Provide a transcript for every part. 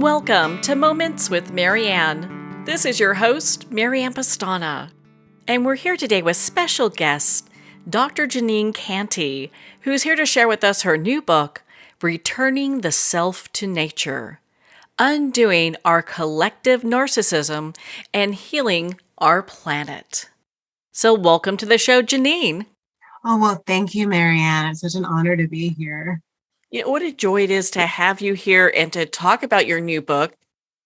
Welcome to Moments with Marianne. This is your host, Marianne Pestana. And we're here today with special guest, Dr. Jeanine Canty, who's here to share with us her new book, Returning the Self to Nature, Undoing Our Collective Narcissism and Healing Our Planet. So welcome to the show, Jeanine. Oh, well, thank you, Marianne. It's such an honor to be here. What a joy it is to have you here and to talk about your new book.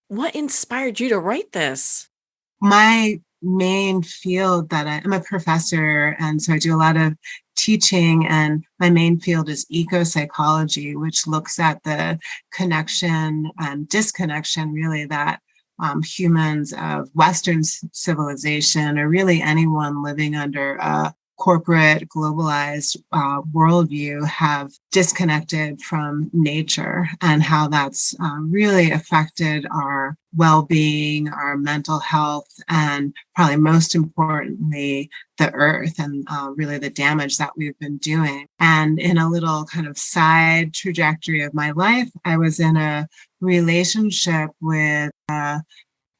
What inspired you to write this? My main field I'm a professor, and so I do a lot of teaching, and my main field is ecopsychology, which looks at the connection and disconnection, really, that humans of Western civilization, or really anyone living under a corporate, globalized worldview, have disconnected from nature, and how that's really affected our well-being, our mental health, and probably most importantly, the earth, and really the damage that we've been doing. And in a little kind of side trajectory of my life, I was in a relationship with a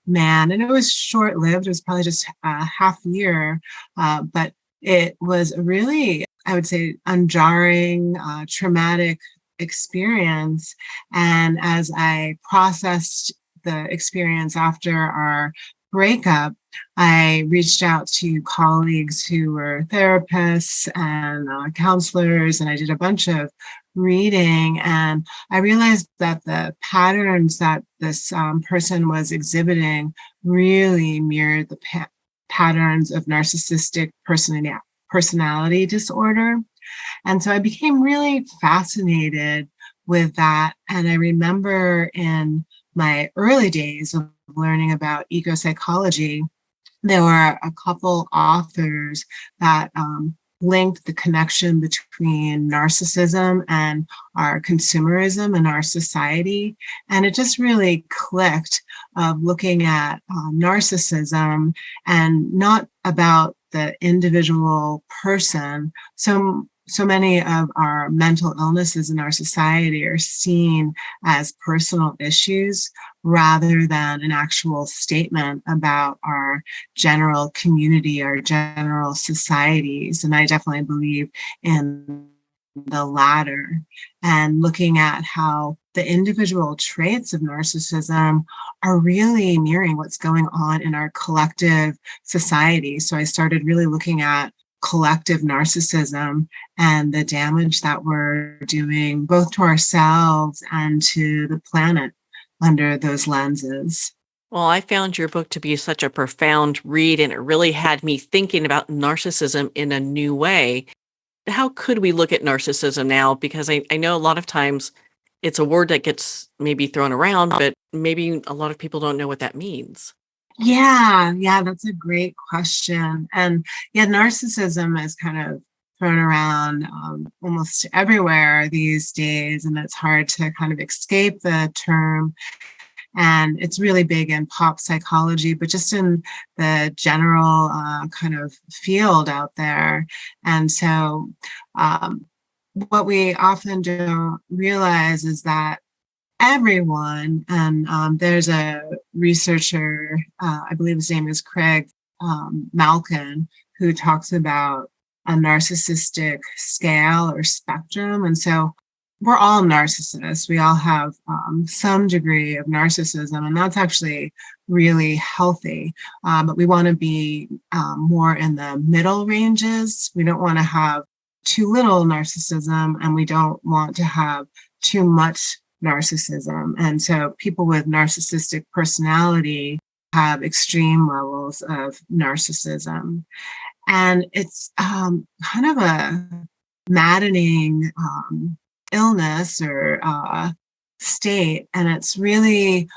man, and it was short-lived. It was probably just a half year, but it was a really, I would say, unjarring, traumatic experience. And as I processed the experience after our breakup, I reached out to colleagues who were therapists and counselors, and I did a bunch of reading, and I realized that the patterns that this person was exhibiting really mirrored the patterns of narcissistic personality disorder. And so I became really fascinated with that. And I remember in my early days of learning about ecopsychology, there were a couple authors that linked the connection between narcissism and our consumerism in our society. And it just really clicked of looking at narcissism and not about the individual person. So many of our mental illnesses in our society are seen as personal issues rather than an actual statement about our general community, our general societies. And I definitely believe in the latter, and looking at how the individual traits of narcissism are really mirroring what's going on in our collective society. So I started really looking at collective narcissism and the damage that we're doing both to ourselves and to the planet under those lenses. Well, I found your book to be such a profound read, and it really had me thinking about narcissism in a new way. How could we look at narcissism now? Because I know a lot of times it's a word that gets maybe thrown around, but maybe a lot of people don't know what that means. Yeah, that's a great question. And yeah, narcissism is kind of thrown around almost everywhere these days, and it's hard to kind of escape the term. And it's really big in pop psychology, but just in the general kind of field out there. And so what we often don't realize is that everyone, and there's a researcher, I believe his name is Craig Malkin, who talks about a narcissistic scale or spectrum. And so we're all narcissists. We all have some degree of narcissism, and that's actually really healthy. But we want to be more in the middle ranges. We don't want to have too little narcissism, and we don't want to have too much narcissism. And so people with narcissistic personality have extreme levels of narcissism. And it's kind of a maddening illness or state. And it's really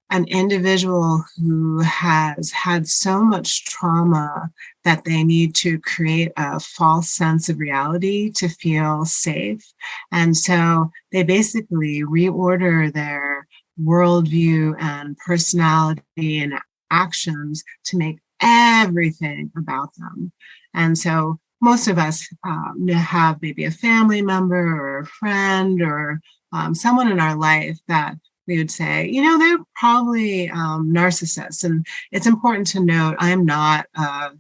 an individual who has had so much trauma that they need to create a false sense of reality to feel safe. And so they basically reorder their worldview and personality and actions to make everything about them. And so most of us have maybe a family member or a friend or someone in our life that we would say, they're probably narcissists. And it's important to note, I'm not a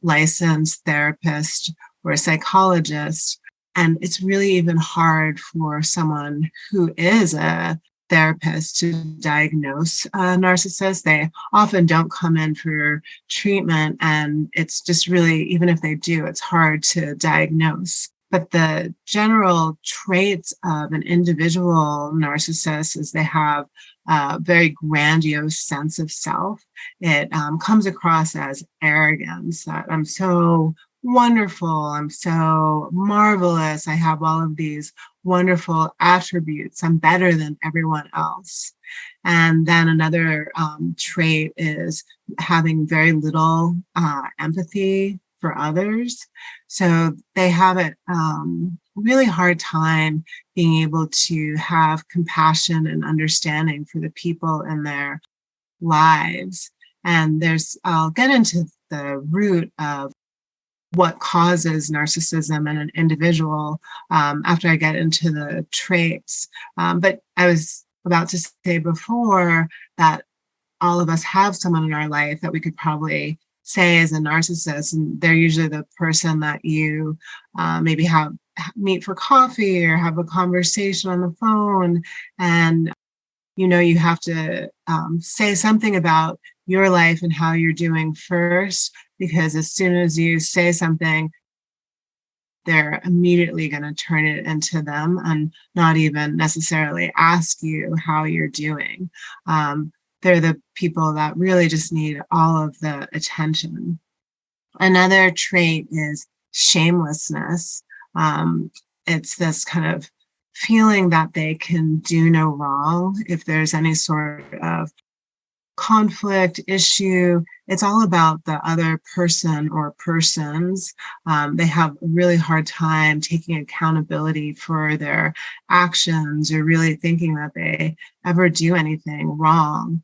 licensed therapist or a psychologist. And it's really even hard for someone who is a therapist to diagnose a narcissist. They often don't come in for treatment, and it's just really, even if they do, it's hard to diagnose. But the general traits of an individual narcissist is they have a very grandiose sense of self. It comes across as arrogance, that I'm so wonderful, I'm so marvelous, I have all of these wonderful attributes, I'm better than everyone else. And then another trait is having very little empathy for others. So they have a really hard time being able to have compassion and understanding for the people in their lives. And I'll get into the root of what causes narcissism in an individual after I get into the traits. But I was about to say before that all of us have someone in our life that we could probably say is a narcissist, and they're usually the person that you maybe meet for coffee or have a conversation on the phone, and you have to say something about your life and how you're doing first, because as soon as you say something, they're immediately going to turn it into them and not even necessarily ask you how you're doing. They're the people that really just need all of the attention. Another trait is shamelessness. It's this kind of feeling that they can do no wrong. If there's any sort of conflict, issue, it's all about the other person or persons. They have a really hard time taking accountability for their actions or really thinking that they ever do anything wrong.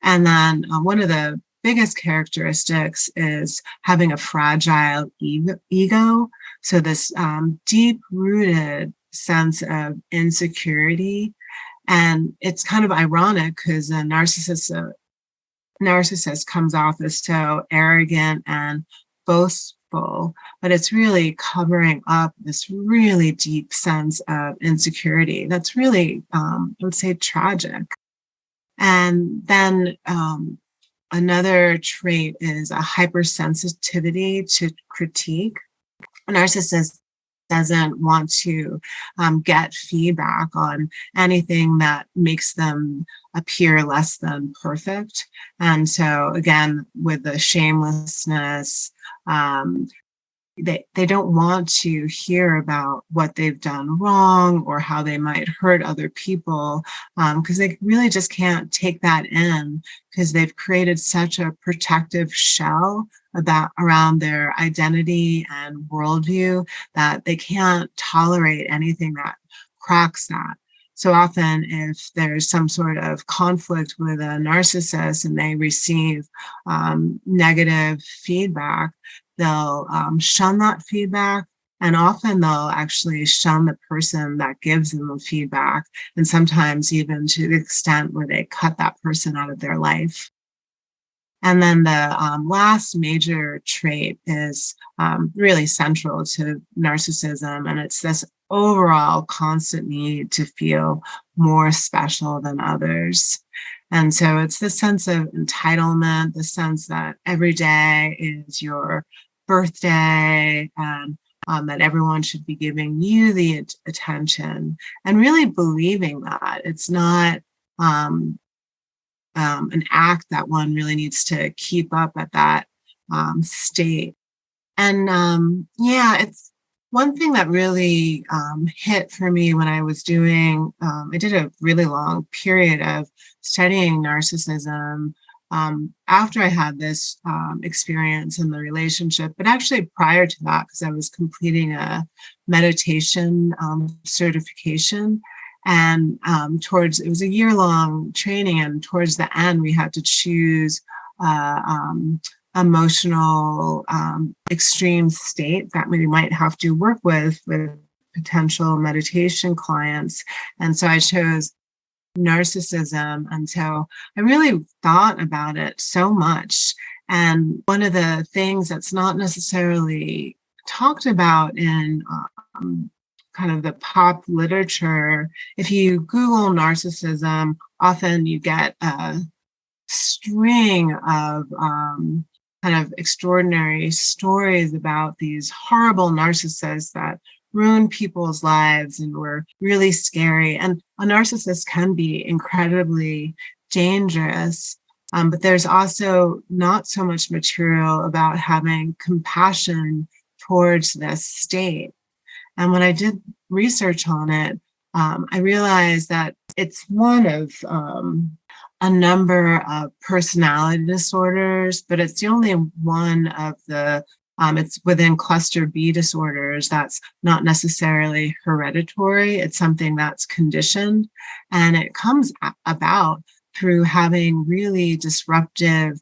And then one of the biggest characteristics is having a fragile ego. So this deep-rooted sense of insecurity. And it's kind of ironic because a narcissist comes off as so arrogant and boastful, but it's really covering up this really deep sense of insecurity that's really, I would say, tragic. And then another trait is a hypersensitivity to critique. A narcissist doesn't want to get feedback on anything that makes them appear less than perfect. And so again, with the shamelessness, they don't want to hear about what they've done wrong or how they might hurt other people, because they really just can't take that in, because they've created such a protective shell around their identity and worldview that they can't tolerate anything that cracks that. So often, if there's some sort of conflict with a narcissist and they receive negative feedback, they'll shun that feedback, and often they'll actually shun the person that gives them the feedback, and sometimes even to the extent where they cut that person out of their life. And then the last major trait is really central to narcissism, and it's this overall constant need to feel more special than others. And so it's this sense of entitlement, the sense that every day is your birthday, and that everyone should be giving you the attention, and really believing that it's not an act that one really needs to keep up at that state. And it's one thing that really hit for me when I was I did a really long period of studying narcissism after I had this experience in the relationship, but actually prior to that, because I was completing a meditation certification. And it was a year-long training, and towards the end, we had to choose emotional extreme state that we might have to work with potential meditation clients. And so I chose narcissism. And so I really thought about it so much. And one of the things that's not necessarily talked about in kind of the pop literature, if you Google narcissism, often you get a string of kind of extraordinary stories about these horrible narcissists that ruin people's lives and were really scary. And a narcissist can be incredibly dangerous. But there's also not so much material about having compassion towards this state. And when I did research on it, I realized that it's one of a number of personality disorders, but it's the only one of the, it's within cluster B disorders that's not necessarily hereditary. It's something that's conditioned, and it comes about through having really disruptive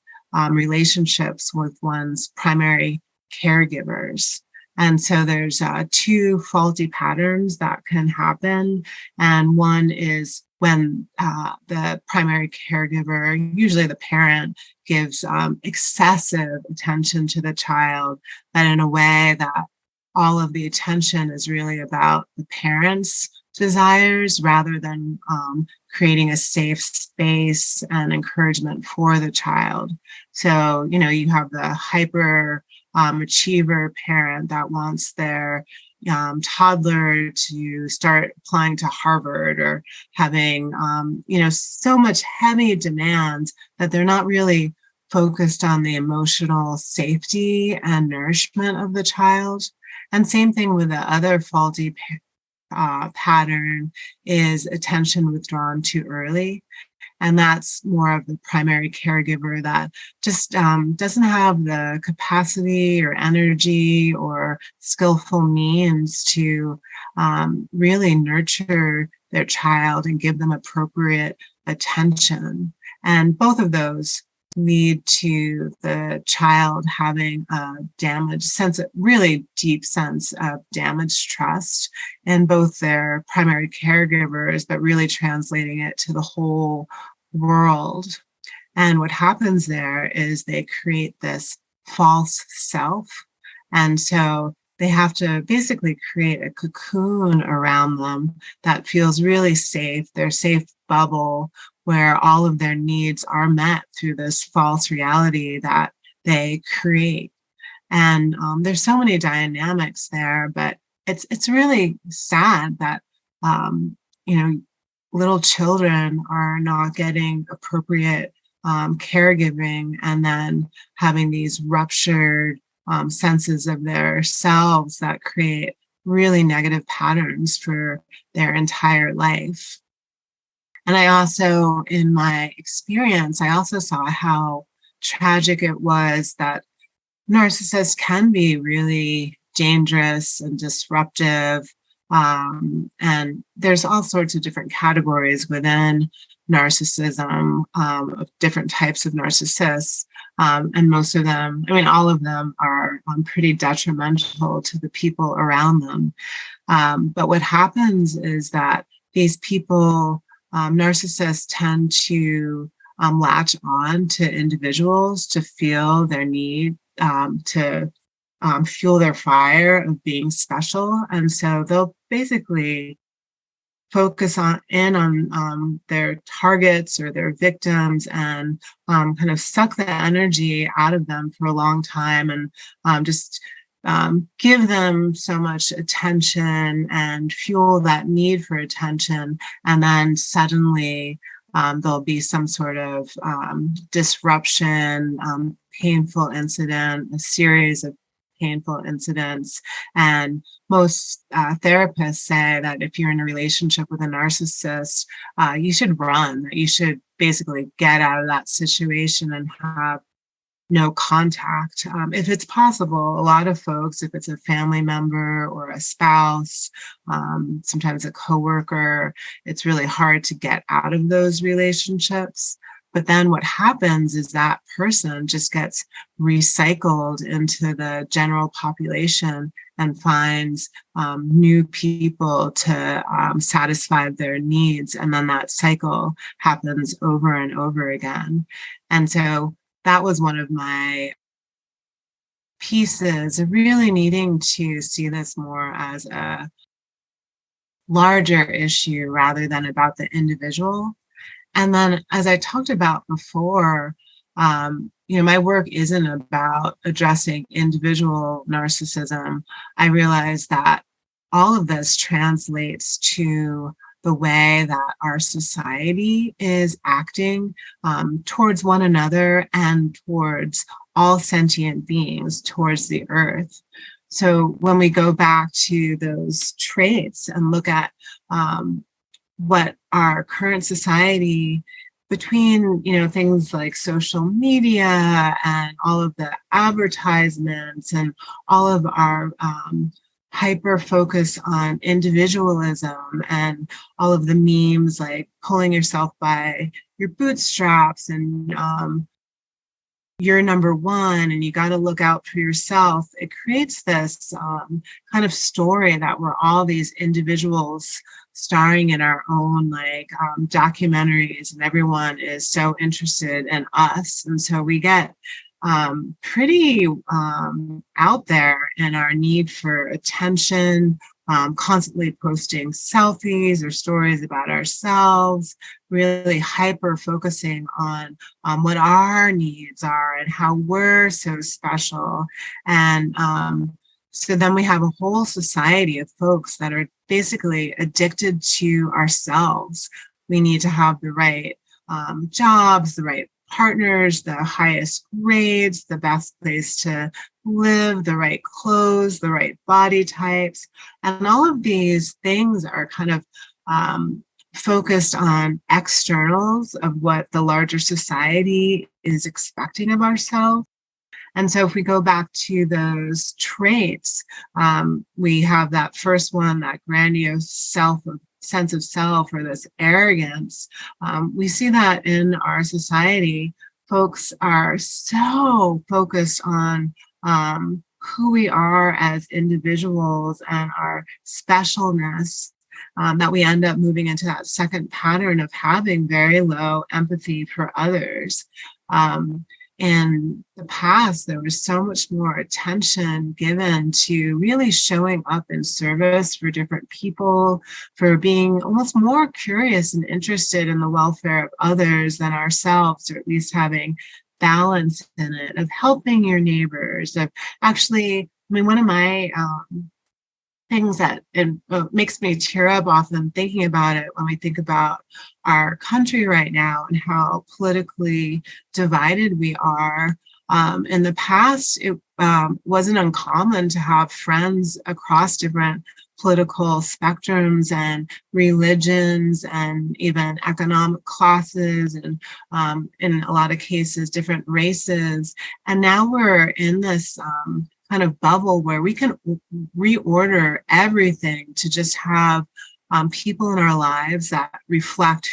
relationships with one's primary caregivers. And so there's two faulty patterns that can happen. And one is when the primary caregiver, usually the parent, gives excessive attention to the child, that in a way that all of the attention is really about the parent's desires rather than creating a safe space and encouragement for the child. So, you have the hyper achiever parent that wants their toddler to start applying to Harvard, or having, so much heavy demands that they're not really focused on the emotional safety and nourishment of the child. And same thing with the other faulty pattern is attention withdrawn too early. And that's more of the primary caregiver that just doesn't have the capacity or energy or skillful means to really nurture their child and give them appropriate attention. And both of those lead to the child having a really deep sense of damaged trust in both their primary caregivers, but really translating it to the whole world. And what happens there is they create this false self. And so they have to basically create a cocoon around them that feels really safe, their safe bubble, where all of their needs are met through this false reality that they create. And there's so many dynamics there, but it's really sad that little children are not getting appropriate caregiving, and then having these ruptured senses of their selves that create really negative patterns for their entire life. And I also, in my experience, I also saw how tragic it was that narcissists can be really dangerous and disruptive. And there's all sorts of different categories within narcissism, of different types of narcissists. And most of them, all of them are pretty detrimental to the people around them. But what happens is that these people, narcissists tend to latch on to individuals to feel their need to fuel their fire of being special. And so they'll basically focus on their targets or their victims, and kind of suck the energy out of them for a long time, and just give them so much attention and fuel that need for attention. And then suddenly there'll be some sort of disruption, painful incident, a series of painful incidents. And most therapists say that if you're in a relationship with a narcissist, you should run. You should basically get out of that situation and have no contact. If it's possible, a lot of folks, if it's a family member or a spouse, sometimes a coworker, it's really hard to get out of those relationships. But then what happens is that person just gets recycled into the general population and finds new people to satisfy their needs. And then that cycle happens over and over again. And so that was one of my pieces of really needing to see this more as a larger issue rather than about the individual. And then, as I talked about before, my work isn't about addressing individual narcissism. I realize that all of this translates to the way that our society is acting towards one another and towards all sentient beings, towards the earth. So when we go back to those traits and look at what our current society, between things like social media and all of the advertisements and all of our hyper focus on individualism and all of the memes like pulling yourself by your bootstraps and you're number one and you got to look out for yourself, it creates this kind of story that we're all these individuals starring in our own documentaries, and everyone is so interested in us. And so we get pretty out there in our need for attention, constantly posting selfies or stories about ourselves, really hyper focusing on what our needs are and how we're so special. And so then we have a whole society of folks that are basically addicted to ourselves. We need to have the right jobs, the right partners, the highest grades, the best place to live, the right clothes, the right body types. And all of these things are kind of focused on externals of what the larger society is expecting of ourselves. And so if we go back to those traits, we have that first one, that grandiose sense of self, or this arrogance. We see that in our society. Folks are so focused on who we are as individuals and our specialness, that we end up moving into that second pattern of having very low empathy for others. In the past, there was so much more attention given to really showing up in service for different people, for being almost more curious and interested in the welfare of others than ourselves, or at least having balance in it, of helping your neighbors, of actually, one of my things that it makes me tear up often thinking about it when we think about our country right now and how politically divided we are. In the past, it wasn't uncommon to have friends across different political spectrums and religions and even economic classes and in a lot of cases, different races. And now we're in this kind of bubble where we can reorder everything to just have people in our lives that reflect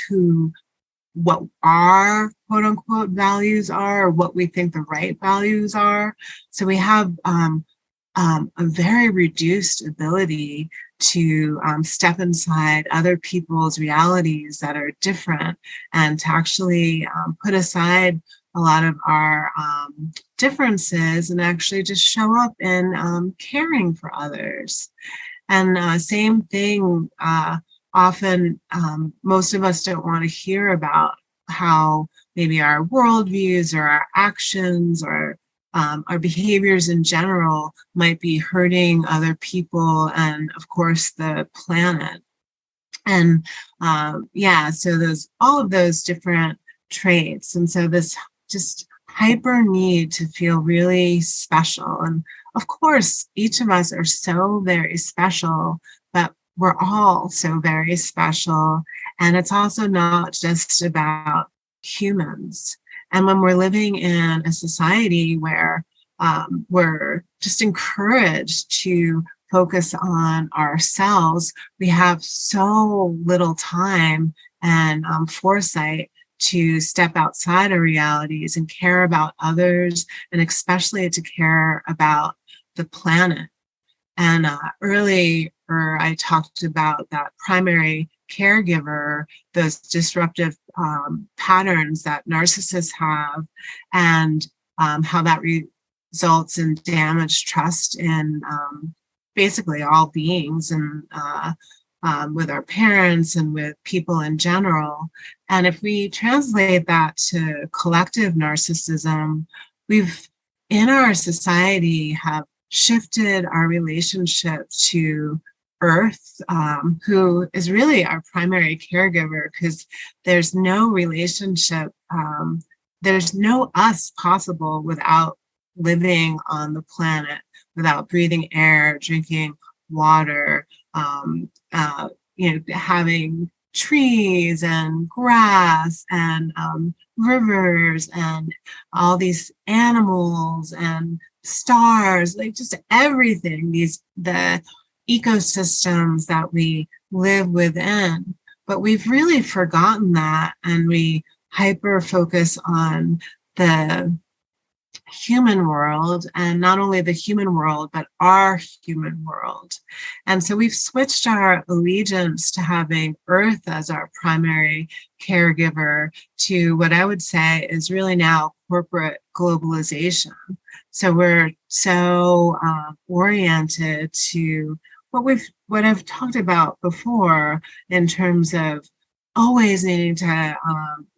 what our quote unquote values are, or what we think the right values are. So we have a very reduced ability to step inside other people's realities that are different, and to actually put aside a lot of our differences and actually just show up in caring for others. And same thing, often most of us don't want to hear about how maybe our worldviews or our actions or our behaviors in general might be hurting other people and, of course, the planet. And so there's all of those different traits. And so this just hyper need to feel really special. And of course, each of us are so very special, but we're all so very special. And it's also not just about humans. And when we're living in a society where we're just encouraged to focus on ourselves, we have so little time and foresight to step outside our realities and care about others, and especially to care about the planet. And earlier, I talked about that primary caregiver, those disruptive patterns that narcissists have, and how that results in damaged trust in basically all beings, and with our parents and with people in general. And if we translate that to collective narcissism, we've in our society have shifted our relationship to Earth, who is really our primary caregiver, because there's no relationship, there's no us possible without living on the planet, without breathing air, drinking water, having trees and grass and rivers and all these animals and stars, like just everything, the ecosystems that we live within. But we've really forgotten that, and we hyper focus on the human world, and not only the human world, but our human world. And so we've switched our allegiance to having Earth as our primary caregiver to what I would say is really now corporate globalization. So we're so oriented to what I've talked about before in terms of always needing to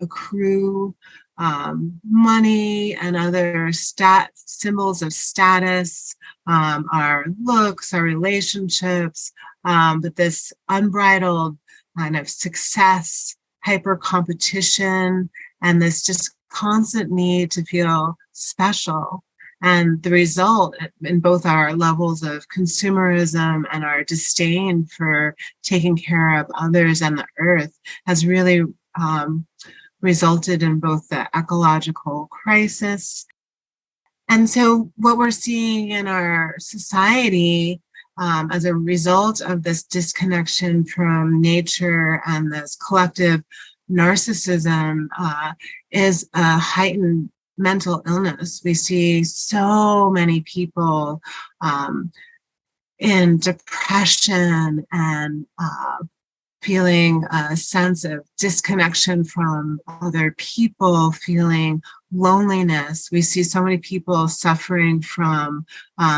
accrue money and other symbols of status, our looks, our relationships, but this unbridled kind of success, hyper competition, and this just constant need to feel special. And the result in both our levels of consumerism and our disdain for taking care of others and the earth has really resulted in both the ecological crisis. And so what we're seeing in our society as a result of this disconnection from nature and this collective narcissism is a heightened mental illness. We see so many people in depression and feeling a sense of disconnection from other people, feeling loneliness. We see so many people suffering from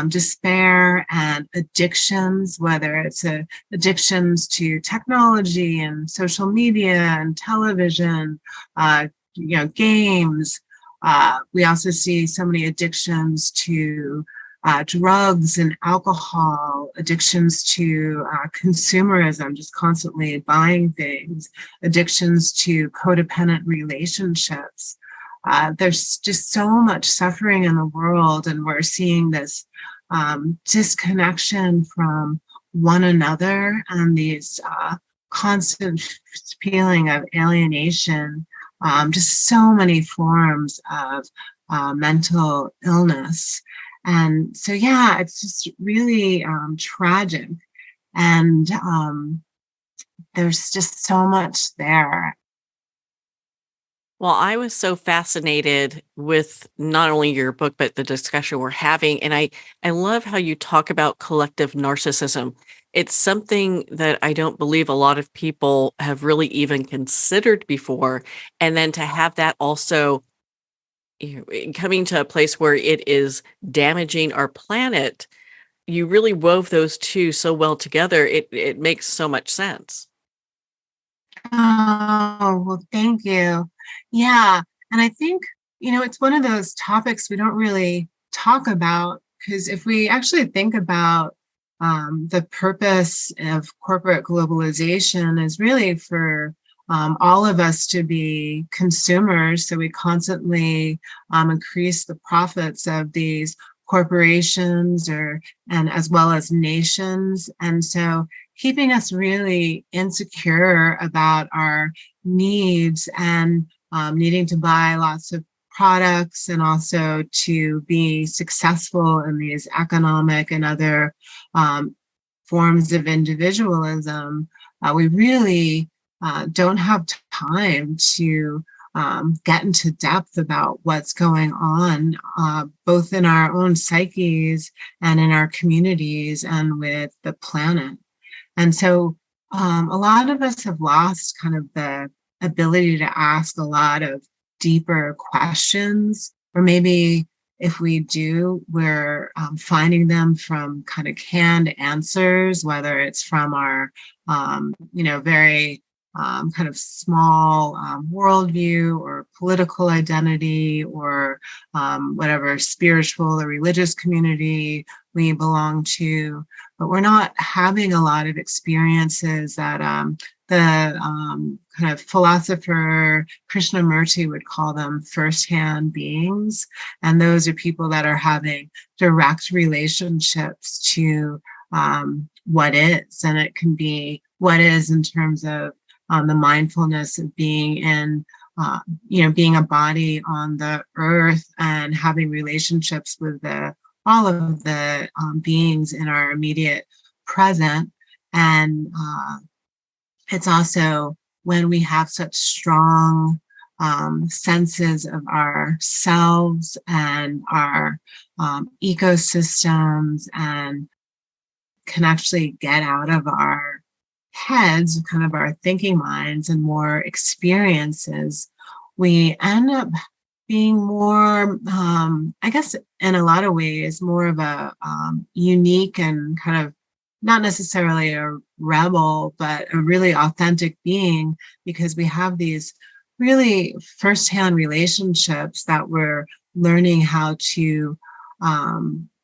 despair and addictions, whether it's addictions to technology and social media and television, games. We also see so many addictions to drugs and alcohol, addictions to consumerism, just constantly buying things, addictions to codependent relationships. There's just so much suffering in the world, and we're seeing this disconnection from one another and these constant feeling of alienation, just so many forms of mental illness. And so, yeah, it's just really tragic. And there's just so much there. Well, I was so fascinated with not only your book, but the discussion we're having. And I love how you talk about collective narcissism. It's something that I don't believe a lot of people have really even considered before. And then to have that also coming to a place where it is damaging our planet, you really wove those two so well together. It makes so much sense. Oh, well, thank you. Yeah. And I think, it's one of those topics we don't really talk about, because if we actually think about the purpose of corporate globalization is really for all of us to be consumers. So we constantly increase the profits of these corporations and as well as nations. And so keeping us really insecure about our needs and needing to buy lots of products, and also to be successful in these economic and other forms of individualism. We really don't have time to get into depth about what's going on, both in our own psyches and in our communities and with the planet. And so a lot of us have lost kind of the ability to ask a lot of deeper questions, or maybe if we do, we're finding them from kind of canned answers, whether it's from our, very kind of small worldview or political identity, or whatever spiritual or religious community we belong to. But we're not having a lot of experiences that the kind of philosopher Krishnamurti would call them firsthand beings. And those are people that are having direct relationships to what is. And it can be what is in terms of the mindfulness of being in, being a body on the earth and having relationships with all of the beings in our immediate present. And it's also when we have such strong senses of ourselves and our ecosystems, and can actually get out of our heads, kind of our thinking minds, and more experiences, we end up being more, I guess, in a lot of ways, more of a unique and kind of not necessarily a rebel, but a really authentic being, because we have these really firsthand relationships that we're learning how to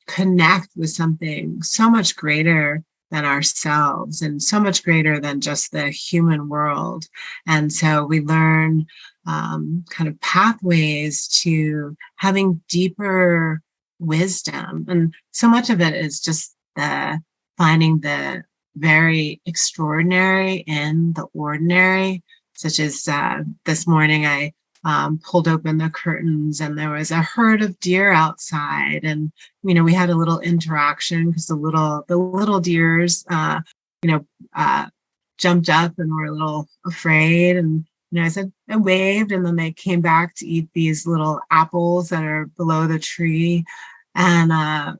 connect with something so much greater than ourselves and so much greater than just the human world. And so we learn kind of pathways to having deeper wisdom. And so much of it is just finding the very extraordinary in the ordinary, such as this morning I pulled open the curtains and there was a herd of deer outside, and we had a little interaction because the little deers jumped up and were a little afraid, and I said, I waved, and then they came back to eat these little apples that are below the tree. And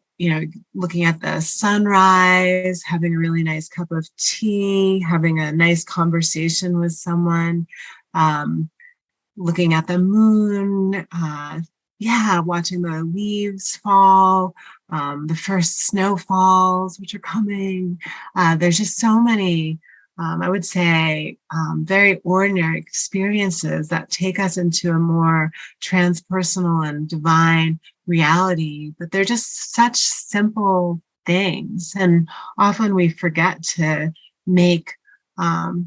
looking at the sunrise, having a really nice cup of tea, having a nice conversation with someone, looking at the moon, watching the leaves fall, the first snowfalls, which are coming. There's just so many, I would say, very ordinary experiences that take us into a more transpersonal and divine reality, but they're just such simple things. And often we forget to make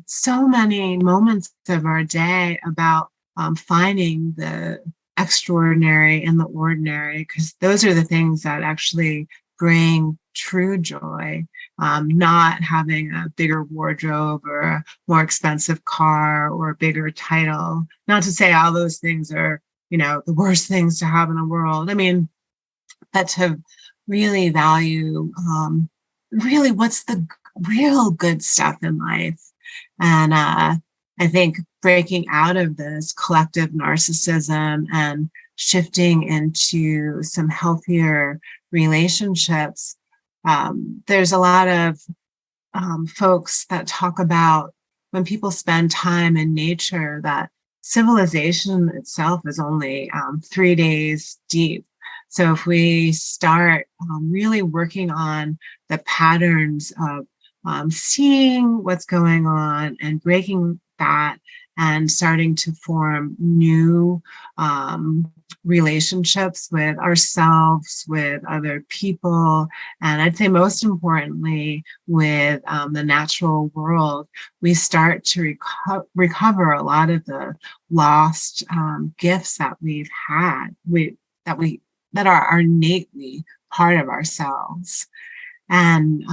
so many moments of our day about finding the extraordinary in the ordinary, because those are the things that actually bring true joy. Not having a bigger wardrobe or a more expensive car or a bigger title. Not to say all those things are, the worst things to have in the world. I mean, but to really value really what's the real good stuff in life. And I think breaking out of this collective narcissism and shifting into some healthier relationships. There's a lot of folks that talk about when people spend time in nature, that civilization itself is only 3 days deep. So if we start really working on the patterns of seeing what's going on and breaking that and starting to form new relationships with ourselves, with other people, and I'd say most importantly with the natural world, we start to recover a lot of the lost gifts that we've had, that are innately part of ourselves. And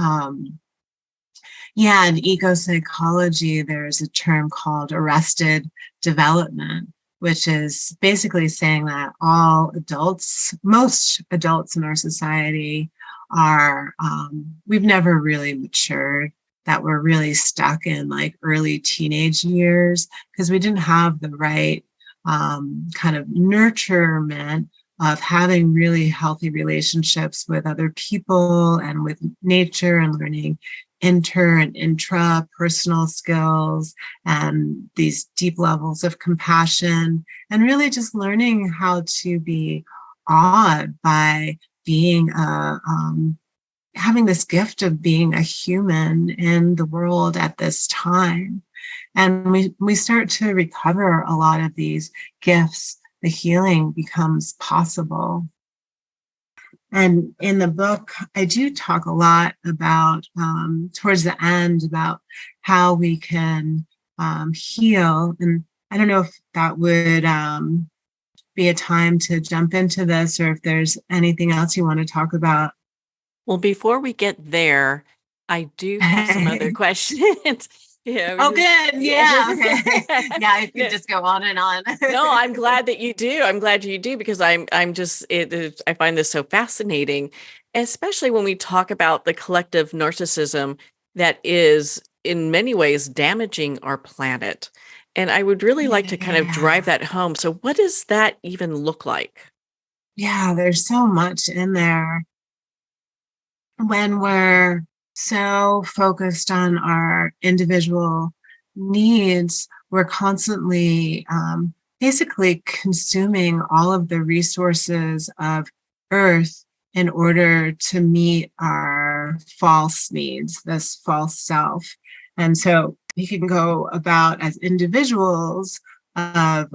in eco-psychology, there's a term called arrested development, which is basically saying that most adults in our society are, we've never really matured, that we're really stuck in like early teenage years because we didn't have the right kind of nurturement of having really healthy relationships with other people and with nature, and learning inter and intrapersonal skills and these deep levels of compassion, and really just learning how to be awed by being having this gift of being a human in the world at this time. And we start to recover a lot of these gifts, the healing becomes possible. And in the book, I do talk a lot about, towards the end, about how we can heal. And I don't know if that would be a time to jump into this, or if there's anything else you want to talk about. Well, before we get there, I do have some other questions. Yeah. Oh, good. Yeah. Okay. Yeah, I could No, just go on and on. no, I'm glad that you do. I'm glad you do, because I'm just I find this so fascinating, especially when we talk about the collective narcissism that is in many ways damaging our planet. And I would really like to kind of drive Yeah. that home. So what does that even look like? Yeah, there's so much in there. When we're so focused on our individual needs, we're constantly basically consuming all of the resources of Earth in order to meet our false needs, this false self. And so we can go about as individuals of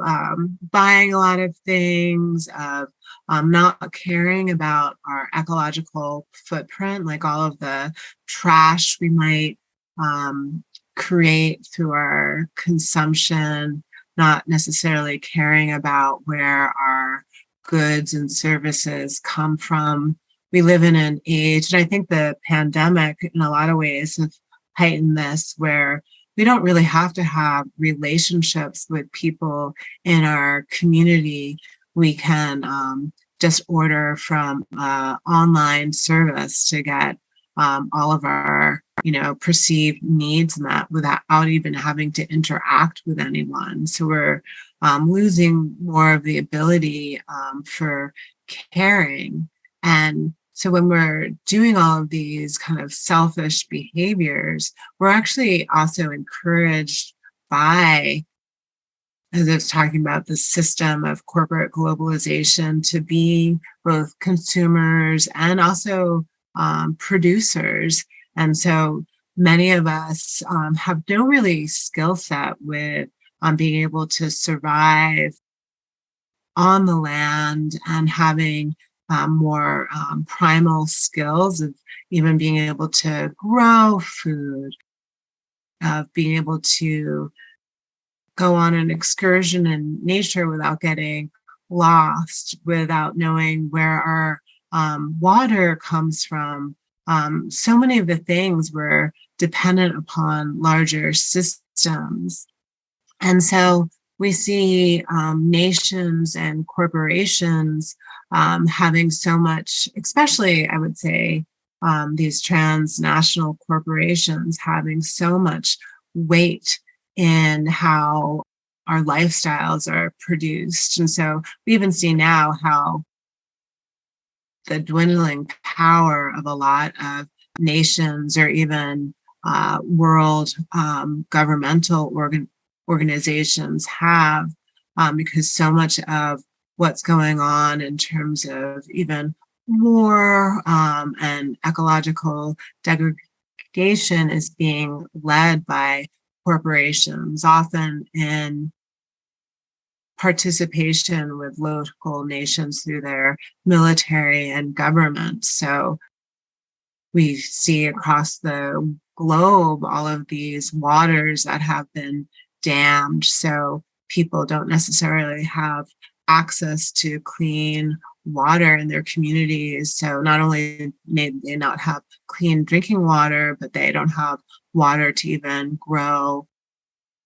buying a lot of things, of not caring about our ecological footprint, like all of the trash we might create through our consumption, not necessarily caring about where our goods and services come from. We live in an age, and I think the pandemic in a lot of ways have heightened this, where we don't really have to have relationships with people in our community. We can just order from online service to get all of our, perceived needs met without even having to interact with anyone. So we're losing more of the ability for caring. And so when we're doing all of these kind of selfish behaviors, we're actually also encouraged by, as I was talking about, the system of corporate globalization, to be both consumers and also producers. And so many of us have no really skill set with being able to survive on the land, and having more primal skills of even being able to grow food, of being able to go on an excursion in nature without getting lost, without knowing where our water comes from. So many of the things were dependent upon larger systems. And so we see nations and corporations having so much, especially I would say these transnational corporations having so much weight in how our lifestyles are produced. And so we even see now how the dwindling power of a lot of nations, or even world governmental organizations have, because so much of what's going on in terms of even war and ecological degradation is being led by corporations, often in participation with local nations through their military and government. So we see across the globe all of these waters that have been dammed, so people don't necessarily have access to clean water in their communities. So not only may they not have clean drinking water, but they don't have water to even grow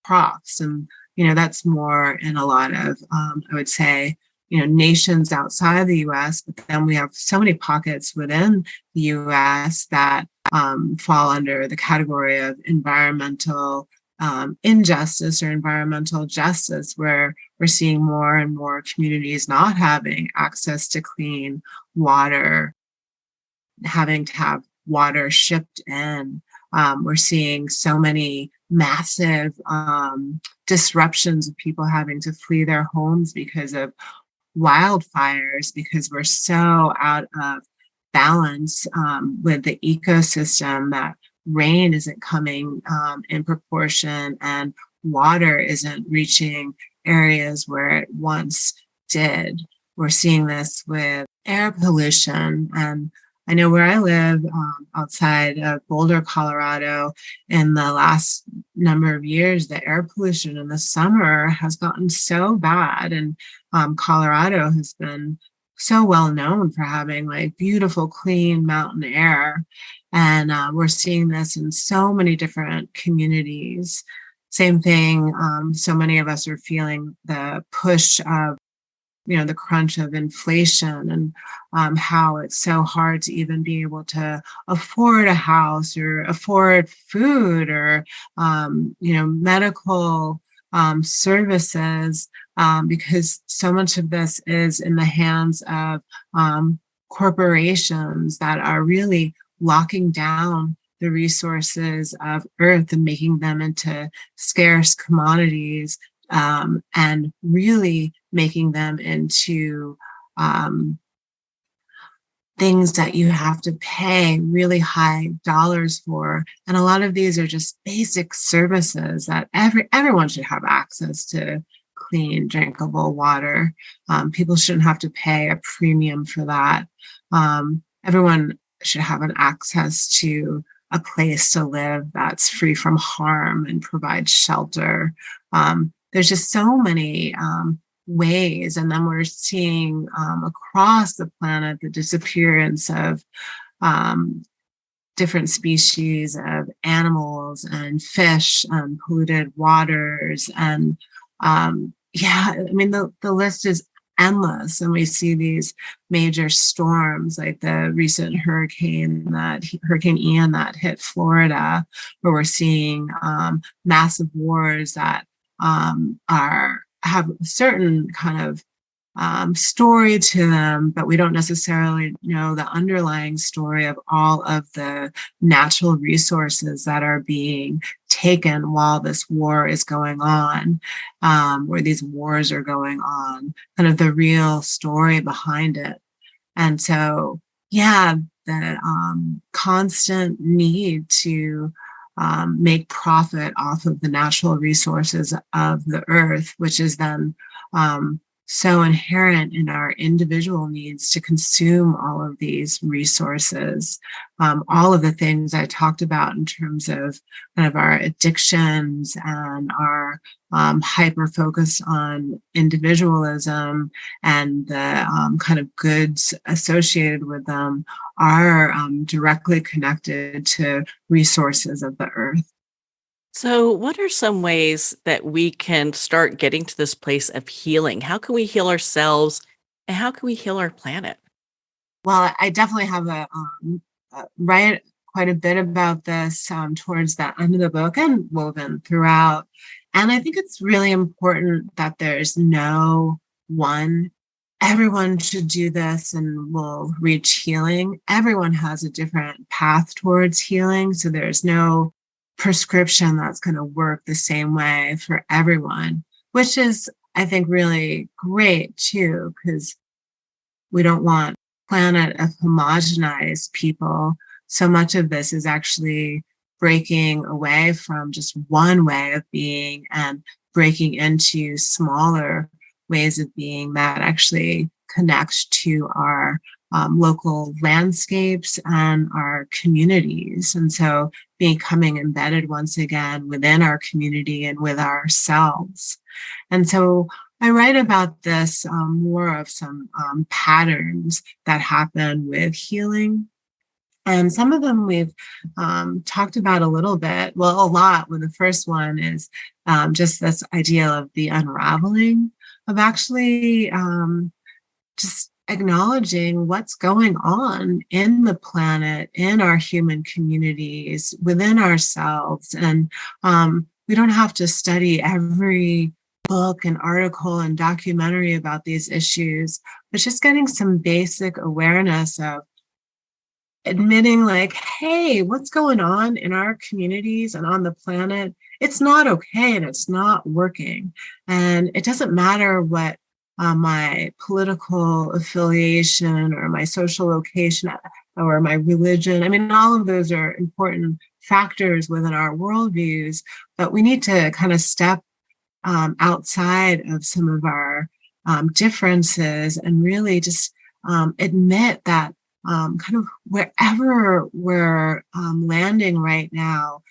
crops. And that's more in a lot of I would say nations outside the US, but then we have so many pockets within the US that fall under the category of environmental injustice or environmental justice, where we're seeing more and more communities not having access to clean water, having to have water shipped in. We're seeing so many massive disruptions of people having to flee their homes because of wildfires, because we're so out of balance with the ecosystem that rain isn't coming in proportion and water isn't reaching areas where it once did. We're seeing this with air pollution. And I know where I live outside of Boulder, Colorado, in the last number of years, the air pollution in the summer has gotten so bad. And Colorado has been so well known for having like beautiful, clean mountain air. And we're seeing this in so many different communities. Same thing, so many of us are feeling the push of the crunch of inflation and how it's so hard to even be able to afford a house or afford food or, medical services, because so much of this is in the hands of corporations that are really locking down the resources of Earth and making them into scarce commodities, and really making them into things that you have to pay really high dollars for. And a lot of these are just basic services that everyone should have access to clean, drinkable water. People shouldn't have to pay a premium for that. Everyone should have an access to a place to live that's free from harm and provides shelter. There's just so many ways. And then we're seeing across the planet the disappearance of different species of animals and fish and polluted waters. And the list is endless. And we see these major storms like the recent Hurricane Ian that hit Florida, where we're seeing massive wars that have a certain kind of story to them, but we don't necessarily know the underlying story of all of the natural resources that are being taken while this war is going on, where these wars are going on, kind of the real story behind it. And so, the constant need to make profit off of the natural resources of the earth, which is then so inherent in our individual needs to consume all of these resources. All of the things I talked about in terms of kind of our addictions and our hyper focus on individualism and the kind of goods associated with them are directly connected to resources of the earth. So, what are some ways that we can start getting to this place of healing? How can we heal ourselves and how can we heal our planet? Well, I definitely have write quite a bit about this towards the end of the book and woven throughout. And I think it's really important that there's no one. Everyone should do this and will reach healing. Everyone has a different path towards healing. So there's no prescription that's going to work the same way for everyone, which is, I think, really great too, because we don't want planet of homogenized people. So much of this is actually breaking away from just one way of being and breaking into smaller ways of being that actually connect to our local landscapes and our communities. And so becoming embedded once again within our community and with ourselves. And so I write about this more of some patterns that happen with healing. And some of them we've talked about a little bit, well, a lot. When the first one is just this idea of the unraveling of actually just acknowledging what's going on in the planet, in our human communities, within ourselves. And we don't have to study every book and article and documentary about these issues, but just getting some basic awareness of admitting like, hey, what's going on in our communities and on the planet? It's not okay and it's not working. And it doesn't matter what my political affiliation or my social location or my religion. I mean, all of those are important factors within our worldviews, but we need to kind of step outside of some of our differences and really just admit that kind of wherever we're landing right now,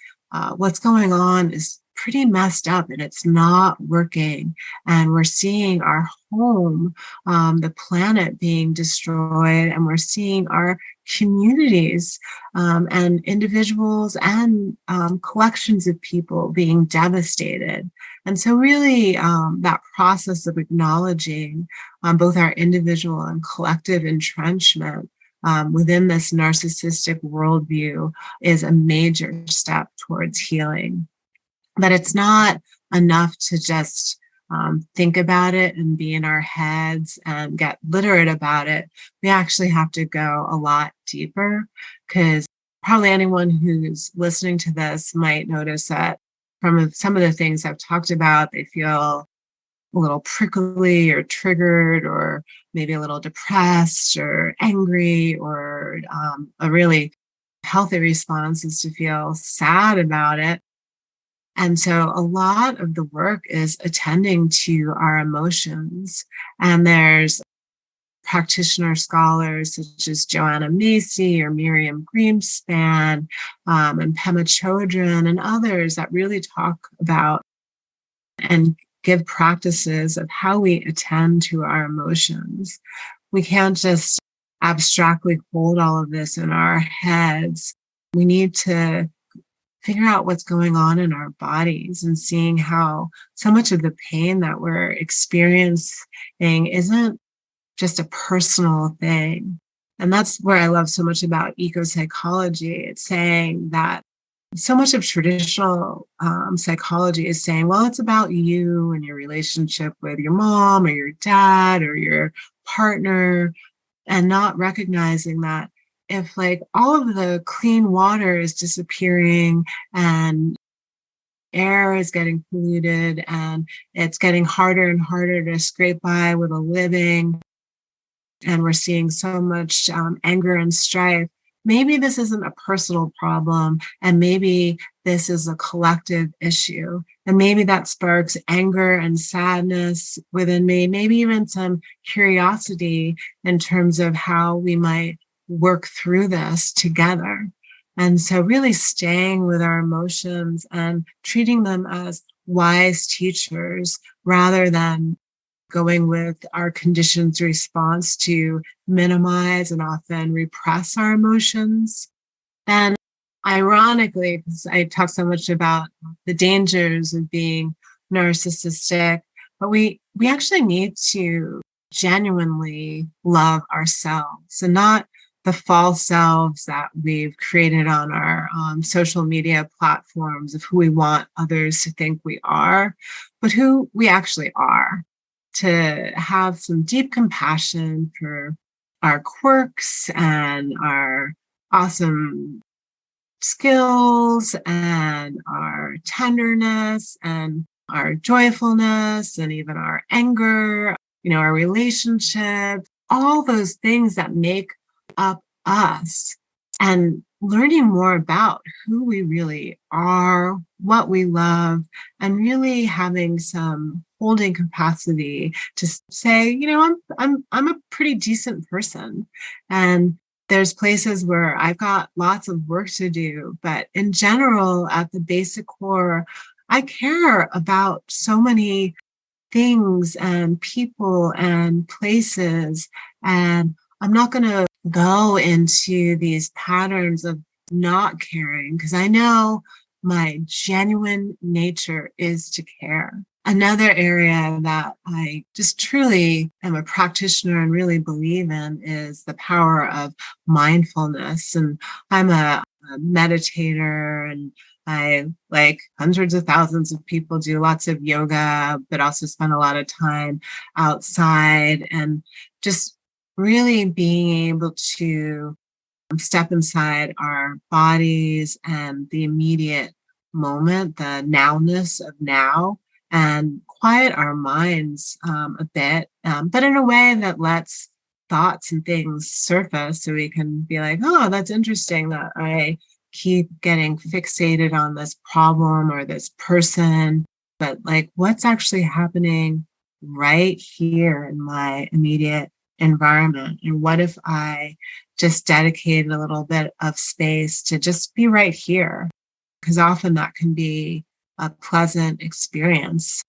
what's going on is pretty messed up and it's not working. And we're seeing our home, the planet being destroyed, and we're seeing our communities and individuals and collections of people being devastated. And so really that process of acknowledging both our individual and collective entrenchment within this narcissistic worldview is a major step towards healing. But it's not enough to just think about it and be in our heads and get literate about it. We actually have to go a lot deeper, because probably anyone who's listening to this might notice that from some of the things I've talked about, they feel a little prickly or triggered, or maybe a little depressed or angry, or a really healthy response is to feel sad about it. And so a lot of the work is attending to our emotions. And there's practitioner scholars such as Joanna Macy or Miriam Greenspan and Pema Chodron and others that really talk about and give practices of how we attend to our emotions. We can't just abstractly hold all of this in our heads. We need to figure out what's going on in our bodies and seeing how so much of the pain that we're experiencing isn't just a personal thing. And that's where I love so much about ecopsychology. It's saying that so much of traditional psychology is saying, well, it's about you and your relationship with your mom or your dad or your partner, and not recognizing that if like all of the clean water is disappearing and air is getting polluted and it's getting harder and harder to scrape by with a living, and we're seeing so much anger and strife, maybe this isn't a personal problem, and maybe this is a collective issue. And maybe that sparks anger and sadness within me, maybe even some curiosity in terms of how we might work through this together. And so really staying with our emotions and treating them as wise teachers rather than going with our conditioned response to minimize and often repress our emotions. And ironically, because I talk so much about the dangers of being narcissistic, but we actually need to genuinely love ourselves, and not the false selves that we've created on our social media platforms of who we want others to think we are, but who we actually are. To have some deep compassion for our quirks and our awesome skills and our tenderness and our joyfulness and even our anger, our relationships, all those things that make up us, and learning more about who we really are, what we love, and really having some holding capacity to say, I'm a pretty decent person, and there's places where I've got lots of work to do, but in general, at the basic core, I care about so many things and people and places, and I'm not going to go into these patterns of not caring, because I know my genuine nature is to care. Another area that I just truly am a practitioner and really believe in is the power of mindfulness. And I'm a meditator and I, like hundreds of thousands of people, do lots of yoga, but also spend a lot of time outside and just really being able to step inside our bodies and the immediate moment, the nowness of now, and quiet our minds a bit, but in a way that lets thoughts and things surface so we can be like, oh, that's interesting that I keep getting fixated on this problem or this person, but like what's actually happening right here in my immediate environment? And what if I just dedicated a little bit of space to just be right here? Because often that can be a pleasant experience.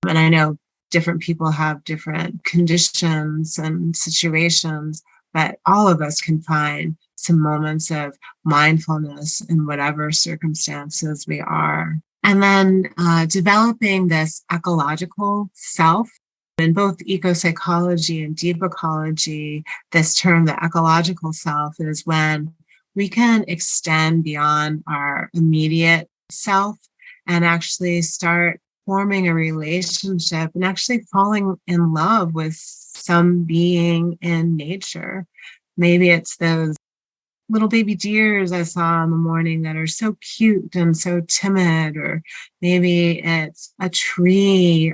And I know different people have different conditions and situations, but all of us can find some moments of mindfulness in whatever circumstances we are. And then developing this ecological self. In both ecopsychology and deep ecology, this term, the ecological self, is when we can extend beyond our immediate self and actually start forming a relationship and actually falling in love with some being in nature. Maybe it's those little baby deers I saw in the morning that are so cute and so timid, or maybe it's a tree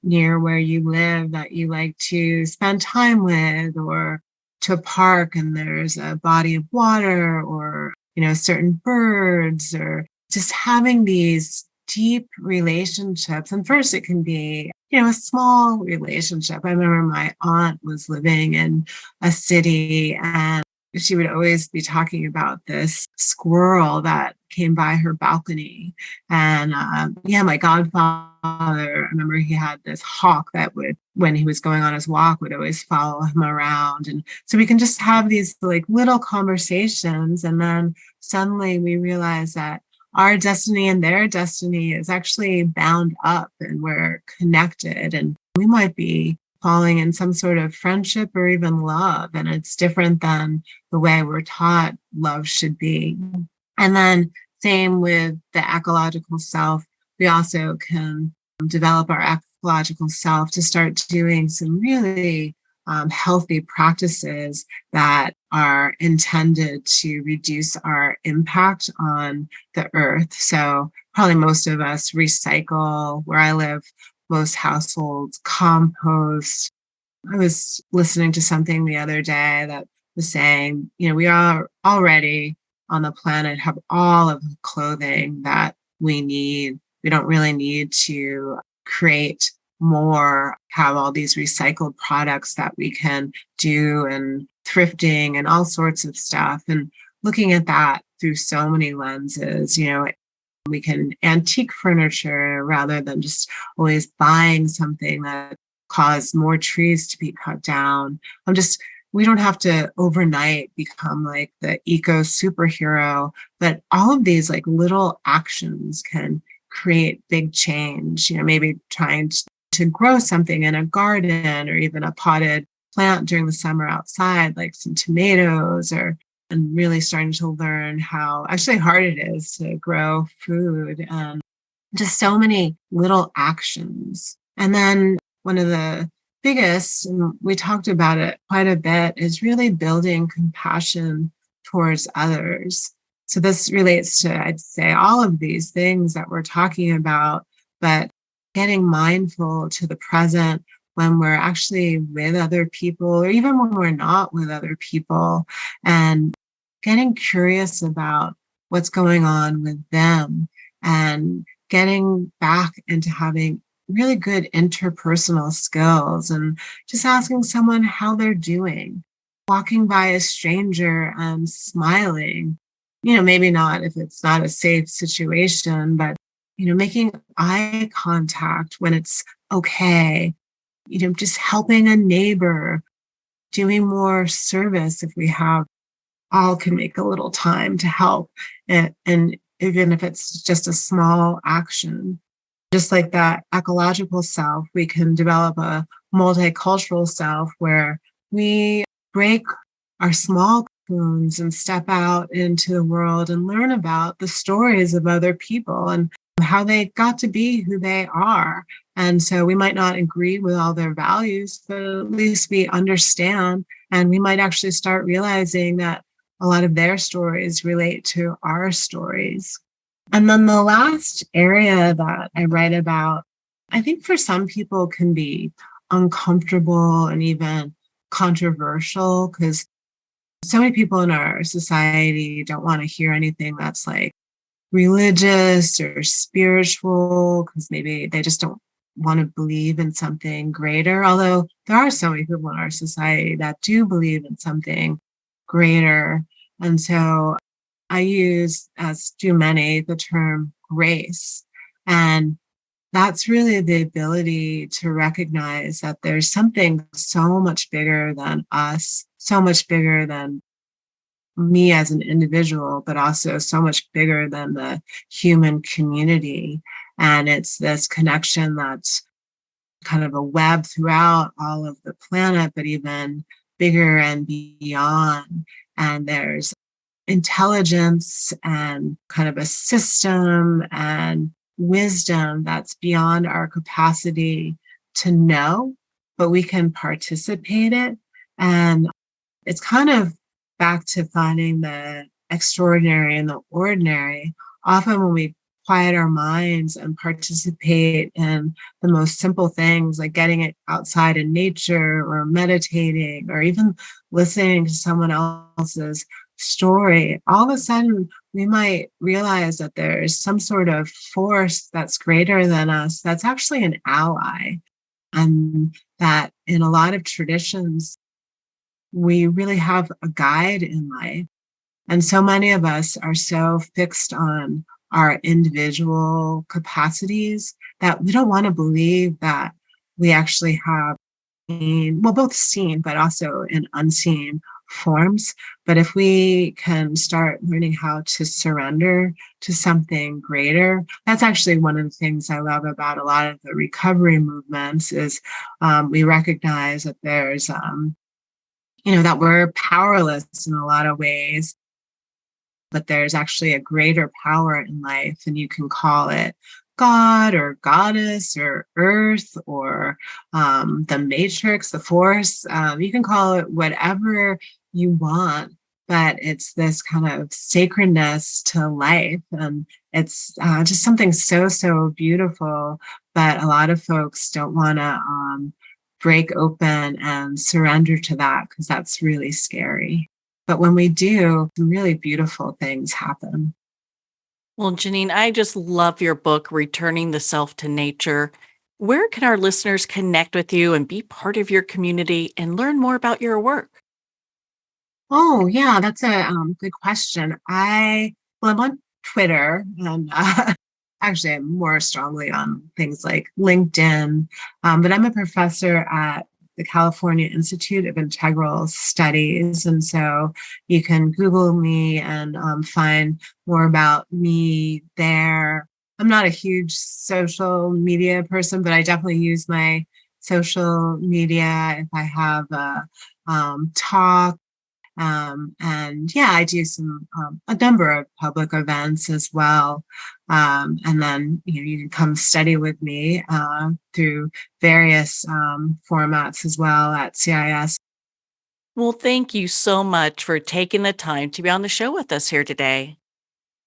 near where you live that you like to spend time with, or to a park and there's a body of water, or certain birds, or just having these deep relationships. And first it can be a small relationship. I remember my aunt was living in a city, and she would always be talking about this squirrel that came by her balcony. And my godfather, I remember he had this hawk that would, when he was going on his walk, would always follow him around. And so we can just have these like little conversations. And then suddenly we realize that our destiny and their destiny is actually bound up and we're connected. And we might be falling in some sort of friendship or even love. And it's different than the way we're taught love should be. And then same with the ecological self. We also can develop our ecological self to start doing some really healthy practices that are intended to reduce our impact on the earth. So probably most of us recycle. Where I live, most households compost. I was listening to something the other day that was saying, we are already on the planet, have all of the clothing that we need. We don't really need to create more, have all these recycled products that we can do, and thrifting and all sorts of stuff. And looking at that through so many lenses, we can antique furniture rather than just always buying something that caused more trees to be cut down. We don't have to overnight become like the eco superhero, but all of these like little actions can create big change. Maybe trying to grow something in a garden or even a potted plant during the summer outside, like some tomatoes, and really starting to learn how actually hard it is to grow food, and just so many little actions. And then one of the biggest, and we talked about it quite a bit, is really building compassion towards others. So this relates to, I'd say, all of these things that we're talking about, but getting mindful to the present when we're actually with other people, or even when we're not with other people, and getting curious about what's going on with them, and getting back into having really good interpersonal skills, and just asking someone how they're doing, walking by a stranger and smiling, maybe not if it's not a safe situation, but, making eye contact when it's okay, just helping a neighbor, doing more service if we have, all can make a little time to help. And even if it's just a small action, just like that ecological self, we can develop a multicultural self where we break our small cocoons and step out into the world and learn about the stories of other people and how they got to be who they are. And so we might not agree with all their values, but at least we understand, and we might actually start realizing that a lot of their stories relate to our stories. And then the last area that I write about, I think for some people can be uncomfortable and even controversial, because so many people in our society don't want to hear anything that's like religious or spiritual, because maybe they just don't want to believe in something greater. Although there are so many people in our society that do believe in something greater. And so I use, as do many, the term grace. And that's really the ability to recognize that there's something so much bigger than us, so much bigger than me as an individual, but also so much bigger than the human community. And it's this connection that's kind of a web throughout all of the planet, but even bigger and beyond. And there's intelligence and kind of a system and wisdom that's beyond our capacity to know, but we can participate it. And it's kind of back to finding the extraordinary and the ordinary. Often when we quiet our minds and participate in the most simple things, like getting it outside in nature or meditating or even listening to someone else's story, all of a sudden we might realize that there's some sort of force that's greater than us, that's actually an ally. And that in a lot of traditions, we really have a guide in life. And so many of us are so fixed on our individual capacities that we don't want to believe that we actually have, well, both seen, but also in unseen forms. But if we can start learning how to surrender to something greater, that's actually one of the things I love about a lot of the recovery movements is we recognize that there's, that we're powerless in a lot of ways, but there's actually a greater power in life, and you can call it God or goddess or earth or the matrix, the force. You can call it whatever you want, but it's this kind of sacredness to life. And it's just something so, so beautiful. But a lot of folks don't want to break open and surrender to that because that's really scary. But when we do, some really beautiful things happen. Well, Jeanine, I just love your book, Returning the Self to Nature. Where can our listeners connect with you and be part of your community and learn more about your work? Oh, yeah, that's a good question. I'm on Twitter, and actually I'm more strongly on things like LinkedIn, but I'm a professor at the California Institute of Integral Studies. And so you can Google me and find more about me there. I'm not a huge social media person, but I definitely use my social media if I have a talk. And yeah, I do a number of public events as well. And then, you can come study with me through various formats as well at CIS. Well, thank you so much for taking the time to be on the show with us here today.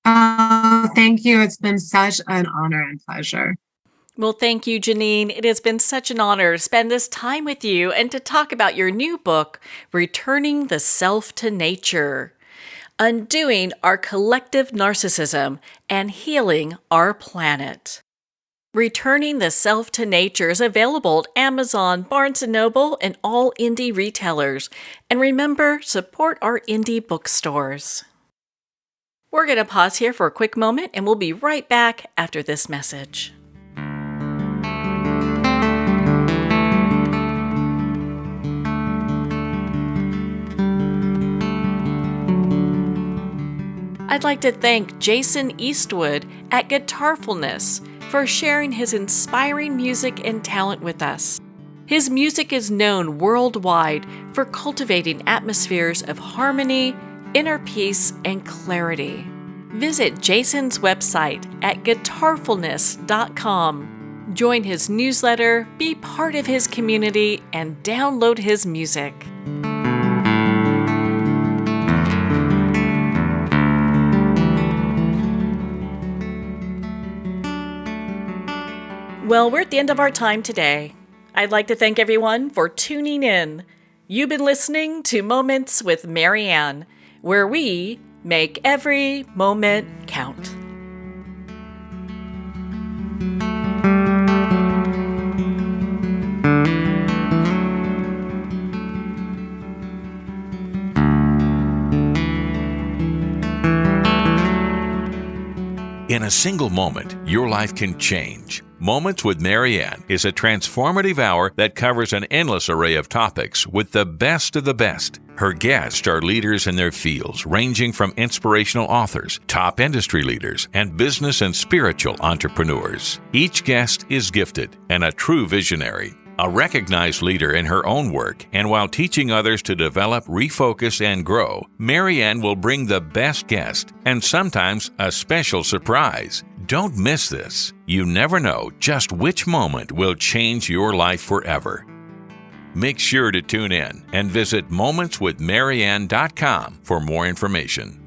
Thank you. It's been such an honor and pleasure. Well, thank you, Jeanine. It has been such an honor to spend this time with you and to talk about your new book, Returning the Self to Nature, Undoing Our Collective Narcissism and Healing Our Planet. Returning the Self to Nature is available at Amazon, Barnes & Noble, and all indie retailers. And remember, support our indie bookstores. We're going to pause here for a quick moment, and we'll be right back after this message. I'd like to thank Jason Eastwood at Guitarfulness for sharing his inspiring music and talent with us. His music is known worldwide for cultivating atmospheres of harmony, inner peace, and clarity. Visit Jason's website at guitarfulness.com. Join his newsletter, be part of his community, and download his music. Well, we're at the end of our time today. I'd like to thank everyone for tuning in. You've been listening to Moments with Marianne, where we make every moment count. In a single moment, your life can change. Moments with Marianne is a transformative hour that covers an endless array of topics with the best of the best. Her guests are leaders in their fields, ranging from inspirational authors, top industry leaders, and business and spiritual entrepreneurs. Each guest is gifted and a true visionary, a recognized leader in her own work, and while teaching others to develop, refocus, and grow, Marianne will bring the best guest and sometimes a special surprise. Don't miss this. You never know just which moment will change your life forever. Make sure to tune in and visit momentswithmarianne.com for more information.